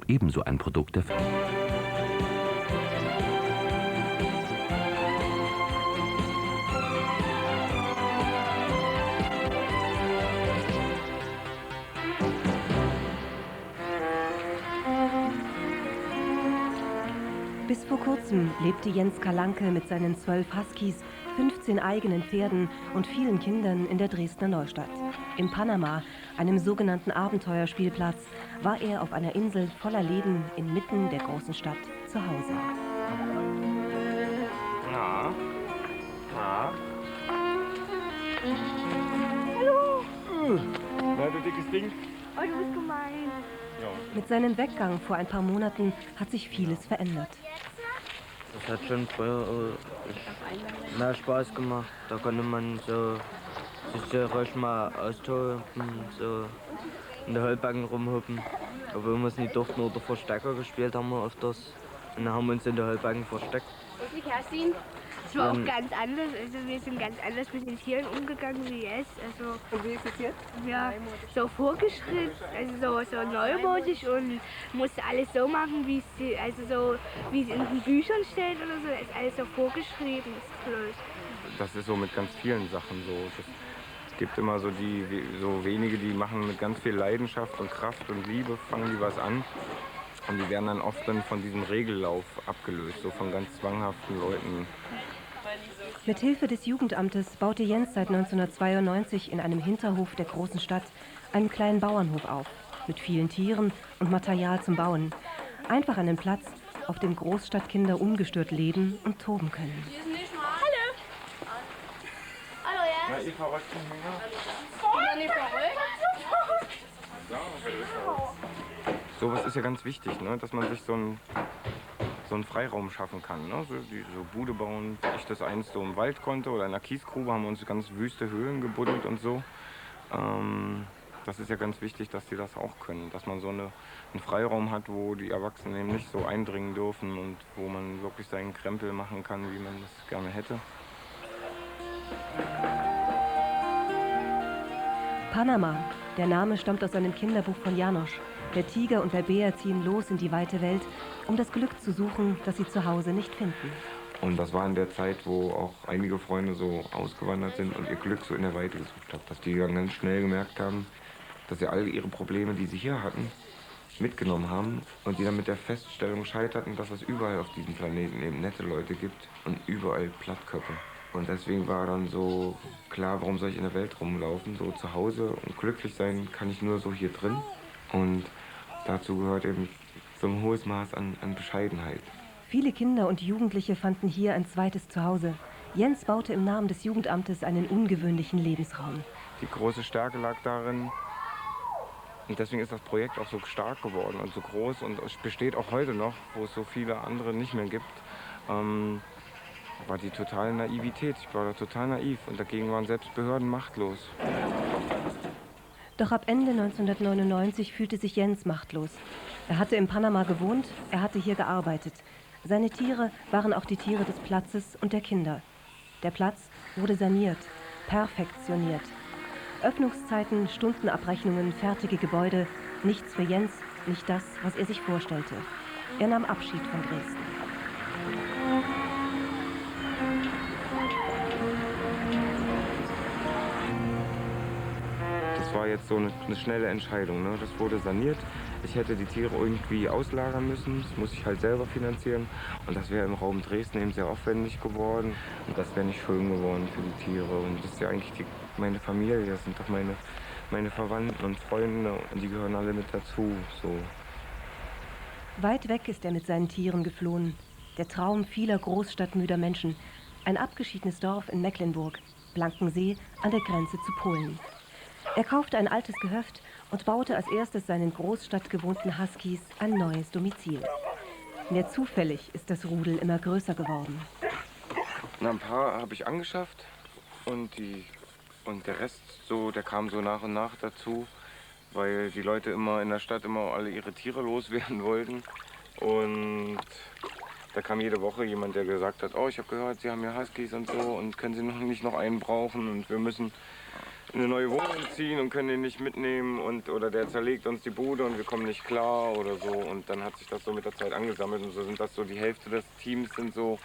ebenso ein Produkt der Bis vor kurzem lebte Jens Kalanke mit seinen 12 Huskies, 15 eigenen Pferden und vielen Kindern in der Dresdner Neustadt. In Panama, einem sogenannten Abenteuerspielplatz, war er auf einer Insel voller Leben inmitten der großen Stadt zu Hause. Ja. Ja. Hallo! Na, du dickes Ding? Oh, du bist gemein. Ja. Mit seinem Weggang vor ein paar Monaten hat sich vieles verändert. Das hat schon früher mehr Spaß gemacht. Da konnte man sich so ruhig mal austoben, so in der Heubacken rumhuppen. Obwohl wir es nicht durften oder Verstecker gespielt haben wir öfters. Und dann haben wir uns in der Heubacken versteckt. Und ich hasse ihn. Es war auch ganz anders. Also wir sind ganz anders mit den Tieren umgegangen wie jetzt. Also, Und wie ist es jetzt? ja, so vorgeschrieben, also so neumodisch und musste alles so machen, wie es in den Büchern steht oder so. Ist alles so vorgeschrieben. Ist bloß. Das ist so mit ganz vielen Sachen so. Es gibt immer so so wenige, die machen mit ganz viel Leidenschaft und Kraft und Liebe, fangen die was an. Und die werden dann oft dann von diesem Regellauf abgelöst, so von ganz zwanghaften Leuten. Mit Hilfe des Jugendamtes baute Jens seit 1992 in einem Hinterhof der großen Stadt einen kleinen Bauernhof auf, mit vielen Tieren und Material zum Bauen. Einfach einen Platz, auf dem Großstadtkinder ungestört leben und toben können. Hallo! Hallo, ja? Na, ihr verrückten Hünger? Bin ich verrückt? Sowas ist ja ganz wichtig, ne? Dass man sich so einen Freiraum schaffen kann. Ne? So Bude bauen, wie ich das einst so im Wald konnte oder in einer Kiesgrube, haben wir uns ganz wüste Höhlen gebuddelt und so. Das ist ja ganz wichtig, dass die das auch können. Dass man so einen Freiraum hat, wo die Erwachsenen eben nicht so eindringen dürfen und wo man wirklich seinen Krempel machen kann, wie man das gerne hätte. Panama, der Name stammt aus einem Kinderbuch von Janosch. Der Tiger und der Bär ziehen los in die weite Welt, um das Glück zu suchen, das sie zu Hause nicht finden. Und das war in der Zeit, wo auch einige Freunde so ausgewandert sind und ihr Glück so in der Weite gesucht haben. Dass die dann ganz schnell gemerkt haben, dass sie all ihre Probleme, die sie hier hatten, mitgenommen haben und die dann mit der Feststellung scheiterten, dass es überall auf diesem Planeten eben nette Leute gibt und überall Plattköpfe. Und deswegen war dann so klar, warum soll ich in der Welt rumlaufen, so zu Hause, und glücklich sein kann ich nur so hier drin. Und dazu gehört eben so ein hohes Maß an Bescheidenheit. Viele Kinder und Jugendliche fanden hier ein zweites Zuhause. Jens baute im Namen des Jugendamtes einen ungewöhnlichen Lebensraum. Die große Stärke lag darin, und deswegen ist das Projekt auch so stark geworden und so groß und es besteht auch heute noch, wo es so viele andere nicht mehr gibt, war die totale Naivität. Ich war da total naiv und dagegen waren selbst Behörden machtlos. Doch ab Ende 1999 fühlte sich Jens machtlos. Er hatte in Panama gewohnt, er hatte hier gearbeitet. Seine Tiere waren auch die Tiere des Platzes und der Kinder. Der Platz wurde saniert, perfektioniert. Öffnungszeiten, Stundenabrechnungen, fertige Gebäude. Nichts für Jens, nicht das, was er sich vorstellte. Er nahm Abschied von Dresden. Das war jetzt so eine schnelle Entscheidung. Ne? Das wurde saniert. Ich hätte die Tiere irgendwie auslagern müssen. Das muss ich halt selber finanzieren. Und das wäre im Raum Dresden eben sehr aufwendig geworden. Und das wäre nicht schön geworden für die Tiere. Und das ist ja eigentlich meine Familie. Das sind doch meine Verwandten und Freunde. Und die gehören alle mit dazu. So. Weit weg ist er mit seinen Tieren geflohen. Der Traum vieler großstadtmüder Menschen. Ein abgeschiedenes Dorf in Mecklenburg, Blankensee an der Grenze zu Polen. Er kaufte ein altes Gehöft und baute als erstes seinen großstadtgewohnten Huskies ein neues Domizil. Mehr zufällig ist das Rudel immer größer geworden. Na, ein paar habe ich angeschafft und der Rest der kam so nach und nach dazu, weil die Leute immer in der Stadt immer alle ihre Tiere loswerden wollten. Und da kam jede Woche jemand, der gesagt hat, oh, ich habe gehört, Sie haben ja Huskies und so und können Sie nicht noch einen brauchen und wir müssen in eine neue Wohnung ziehen und können den nicht mitnehmen oder der zerlegt uns die Bude und wir kommen nicht klar oder so. Und dann hat sich das so mit der Zeit angesammelt und so sind das so die Hälfte des Teams sind so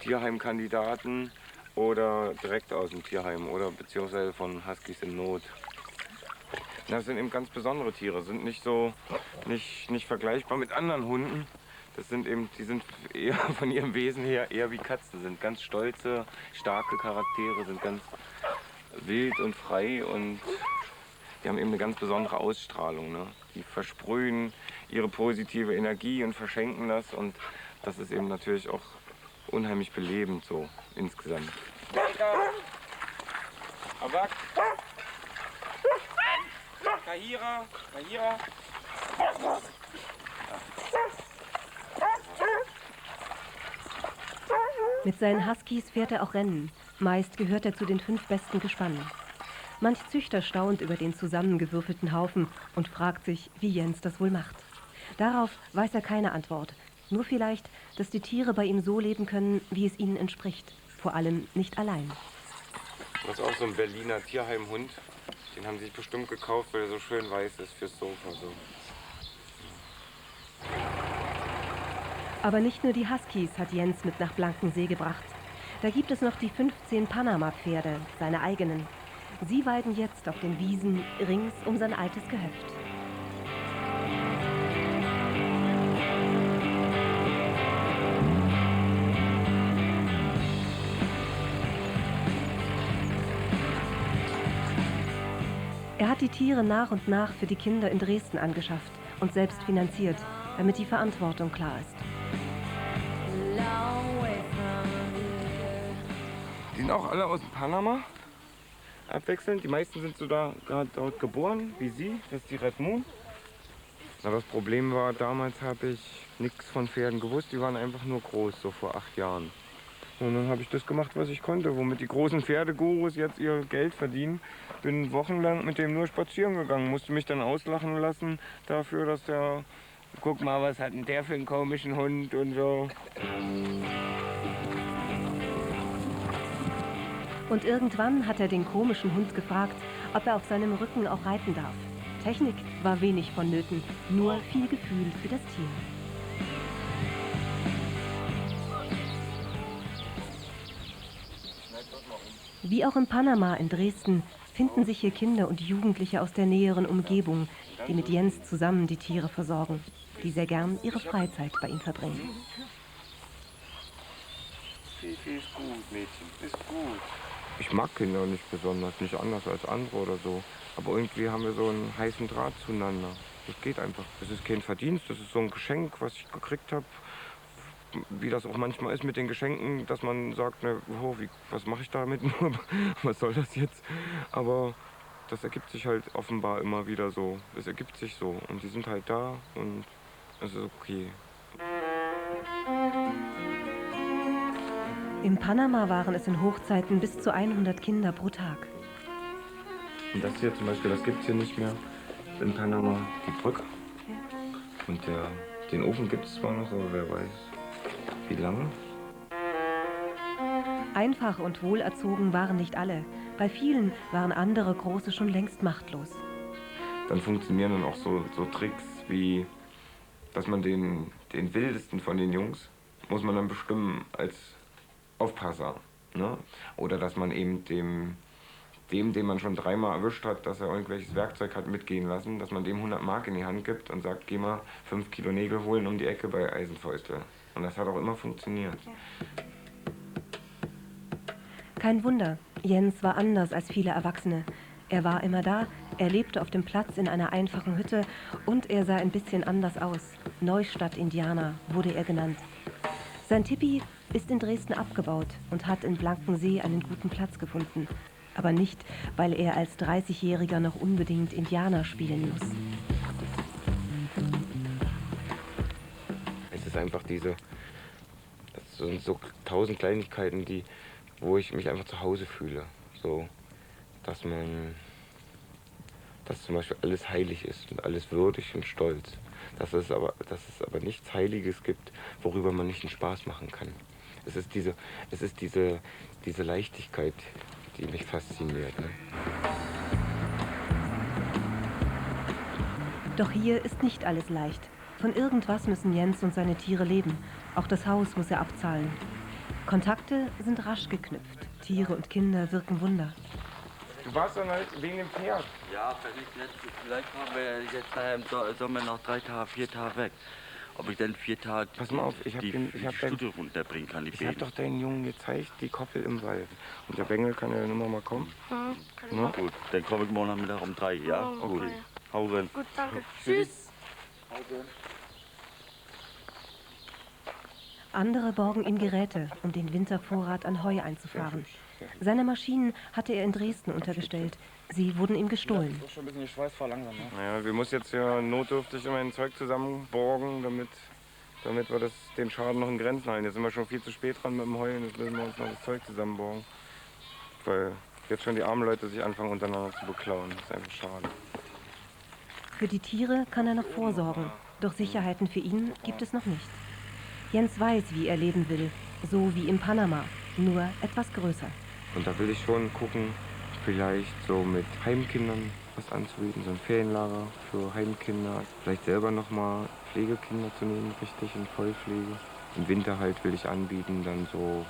Tierheimkandidaten oder direkt aus dem Tierheim oder beziehungsweise von Huskies in Not. Das sind eben ganz besondere Tiere, sind nicht so nicht vergleichbar mit anderen Hunden. Das sind eben, die sind eher von ihrem Wesen her eher wie Katzen, sind ganz stolze, starke Charaktere, sind ganz wild und frei und die haben eben eine ganz besondere Ausstrahlung. Ne? Die versprühen ihre positive Energie und verschenken das und das ist eben natürlich auch unheimlich belebend so insgesamt. Abak. Kahira. Mit seinen Huskies fährt er auch Rennen. Meist gehört er zu den 5 besten Gespannen. Manch Züchter staunt über den zusammengewürfelten Haufen und fragt sich, wie Jens das wohl macht. Darauf weiß er keine Antwort. Nur vielleicht, dass die Tiere bei ihm so leben können, wie es ihnen entspricht. Vor allem nicht allein. Das ist auch so ein Berliner Tierheimhund. Den haben sie sich bestimmt gekauft, weil er so schön weiß ist fürs Sofa. So. Aber nicht nur die Huskies hat Jens mit nach Blankensee gebracht. Da gibt es noch die 15 Panama-Pferde, seine eigenen. Sie weiden jetzt auf den Wiesen rings um sein altes Gehöft. Er hat die Tiere nach und nach für die Kinder in Dresden angeschafft und selbst finanziert, damit die Verantwortung klar ist. Die sind auch alle aus Panama, abwechselnd. Die meisten sind so gerade dort geboren, wie sie. Das ist die Red Moon. Aber das Problem war, damals habe ich nichts von Pferden gewusst. Die waren einfach nur groß, so vor 8 Jahren. Und dann habe ich das gemacht, was ich konnte, womit die großen Pferdegurus jetzt ihr Geld verdienen. Bin wochenlang mit dem nur spazieren gegangen, musste mich dann auslachen lassen dafür, dass der, guck mal, was hat denn der für einen komischen Hund und so. Und irgendwann hat er den komischen Hund gefragt, ob er auf seinem Rücken auch reiten darf. Technik war wenig vonnöten, nur viel Gefühl für das Tier. Wie auch in Panama in Dresden finden sich hier Kinder und Jugendliche aus der näheren Umgebung, die mit Jens zusammen die Tiere versorgen, die sehr gern ihre Freizeit bei ihm verbringen. Fifi ist gut, Mädchen, ist gut. Ich mag Kinder nicht besonders, nicht anders als andere oder so. Aber irgendwie haben wir so einen heißen Draht zueinander. Das geht einfach. Das ist kein Verdienst, das ist so ein Geschenk, was ich gekriegt habe. Wie das auch manchmal ist mit den Geschenken, dass man sagt, ne, oh, was mache ich damit? Was soll das jetzt? Aber das ergibt sich halt offenbar immer wieder so. Es ergibt sich so und die sind halt da und es ist okay. In Panama waren es in Hochzeiten bis zu 100 Kinder pro Tag. Und das hier zum Beispiel, das gibt es hier nicht mehr in Panama, die Brücke. Und den Ofen gibt es zwar noch, aber wer weiß, wie lange. Einfach und wohlerzogen waren nicht alle. Bei vielen waren andere Große schon längst machtlos. Dann funktionieren dann auch so Tricks wie, dass man den wildesten von den Jungs muss man dann bestimmen als Aufpasser. Ne? Oder dass man eben dem, den man schon 3-mal erwischt hat, dass er irgendwelches Werkzeug hat mitgehen lassen, dass man dem 100 Mark in die Hand gibt und sagt, geh mal 5 Kilo Nägel holen um die Ecke bei Eisenfäustle. Und das hat auch immer funktioniert. Kein Wunder, Jens war anders als viele Erwachsene. Er war immer da, er lebte auf dem Platz in einer einfachen Hütte und er sah ein bisschen anders aus. Neustadt-Indianer wurde er genannt. Sein Tipi ist in Dresden abgebaut und hat in Blankensee einen guten Platz gefunden. Aber nicht, weil er als 30-Jähriger noch unbedingt Indianer spielen muss. Es ist einfach das sind so 1000 Kleinigkeiten, wo ich mich einfach zu Hause fühle. So, dass zum Beispiel alles heilig ist und alles würdig und stolz. Dass es aber nichts Heiliges gibt, worüber man nicht einen Spaß machen kann. Es ist diese Leichtigkeit, die mich fasziniert. Ne? Doch hier ist nicht alles leicht. Von irgendwas müssen Jens und seine Tiere leben. Auch das Haus muss er abzahlen. Kontakte sind rasch geknüpft. Tiere und Kinder wirken Wunder. Du warst doch wegen dem Pferd. Ja, vielleicht fahren wir jetzt im Sommer noch 3 Tage, 4 Tage weg. Ob ich dann 4 Tage Pass mal auf, ich hab Stute runterbringen kann, die Ich hab Bäden. doch deinen Jungen gezeigt, die Koppel im Wald. Und der Bengel kann ja dann immer mal kommen. Ja, Ne? Gut, dann komme ich morgen Nachmittag um 3, ja? Oh, Okay. okay. Hau rein. Gut, danke. Tschüss. Andere borgen ihm Geräte, um den Wintervorrat an Heu einzufahren. Seine Maschinen hatte er in Dresden untergestellt. Sie wurden ihm gestohlen. Schon ein bisschen die Schweißfahrt langsam, ne? Naja, wir müssen jetzt ja notdürftig immer ein Zeug zusammenborgen, damit wir den Schaden noch in Grenzen halten. Jetzt sind wir schon viel zu spät dran mit dem Heu und jetzt müssen wir uns noch das Zeug zusammenborgen. Weil jetzt schon die armen Leute sich anfangen untereinander zu beklauen. Das ist einfach schade. Für die Tiere kann er noch vorsorgen. Doch Sicherheiten für ihn gibt es noch nicht. Jens weiß, wie er leben will. So wie in Panama, nur etwas größer. Und da will ich schon gucken, vielleicht so mit Heimkindern was anzubieten, so ein Ferienlager für Heimkinder. Vielleicht selber nochmal Pflegekinder zu nehmen, richtig in Vollpflege. Im Winter halt will ich anbieten, dann so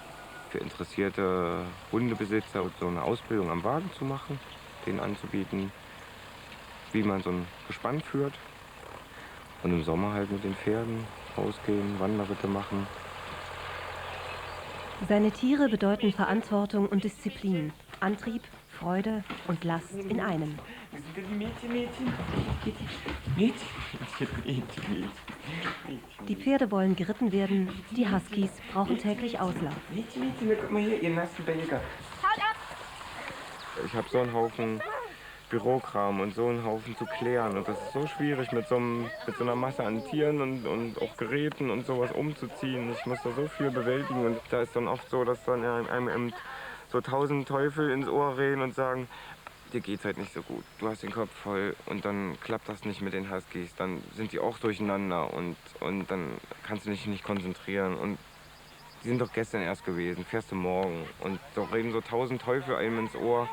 für interessierte Hundebesitzer so eine Ausbildung am Wagen zu machen, denen anzubieten, wie man so ein Gespann führt. Und im Sommer halt mit den Pferden rausgehen, Wanderritte machen. Seine Tiere bedeuten Verantwortung und Disziplin, Antrieb, Freude und Last in einem. Die Pferde wollen geritten werden, die Huskies brauchen täglich Auslauf. Guck mal hier, ihr nassen Belger. Ich habe so einen Haufen Bürokram und so einen Haufen zu klären. Und das ist so schwierig mit so einer Masse an Tieren und auch Geräten und sowas umzuziehen. Ich muss da so viel bewältigen und da ist dann oft so, dass dann einem so 1000 Teufel ins Ohr reden und sagen, dir geht's halt nicht so gut, du hast den Kopf voll und dann klappt das nicht mit den Huskies, dann sind die auch durcheinander und dann kannst du dich nicht konzentrieren und die sind doch gestern erst gewesen, fährst du morgen und so reden so 1000 Teufel einem ins Ohr.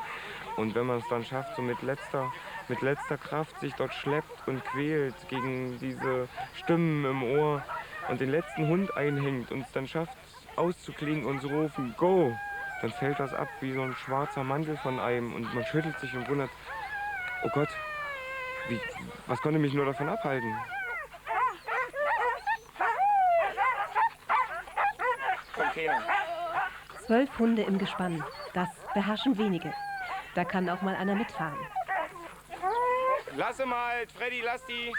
Und wenn man es dann schafft, so mit letzter Kraft sich dort schleppt und quält gegen diese Stimmen im Ohr und den letzten Hund einhängt und es dann schafft, auszuklingen und zu rufen, go, dann fällt das ab wie so ein schwarzer Mantel von einem und man schüttelt sich und wundert, oh Gott, was konnte mich nur davon abhalten? Container. 12 Hunde im Gespann, das beherrschen wenige. Da kann auch mal einer mitfahren. Lass sie mal, Freddy, lass die.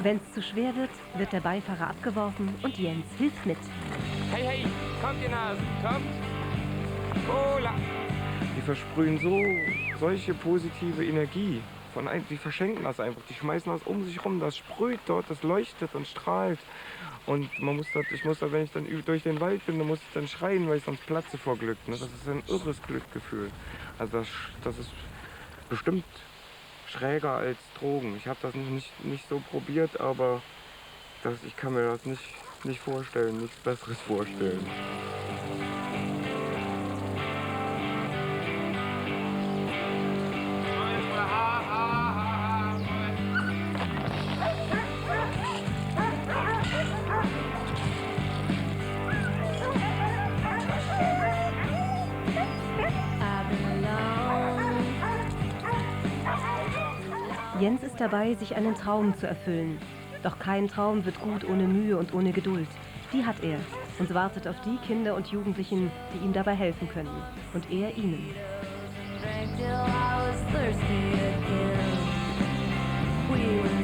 Wenn es zu schwer wird, wird der Beifahrer abgeworfen und Jens hilft mit. Hey, hey, kommt ihr Nasen, kommt. Cola. Die versprühen solche positive Energie. Die verschenken das einfach, die schmeißen das um sich rum, das sprüht dort, das leuchtet und strahlt. Und ich muss da, wenn ich dann durch den Wald bin, dann muss ich dann schreien, weil ich sonst platze vor Glück. Ne? Das ist ein irres Glückgefühl. Also das ist bestimmt schräger als Drogen. Ich habe das nicht so probiert, aber ich kann mir das nicht vorstellen, nichts Besseres vorstellen. Jens ist dabei, sich einen Traum zu erfüllen. Doch kein Traum wird gut ohne Mühe und ohne Geduld. Die hat er und wartet auf die Kinder und Jugendlichen, die ihm dabei helfen können. Und er ihnen. Till I was thirsty again. We were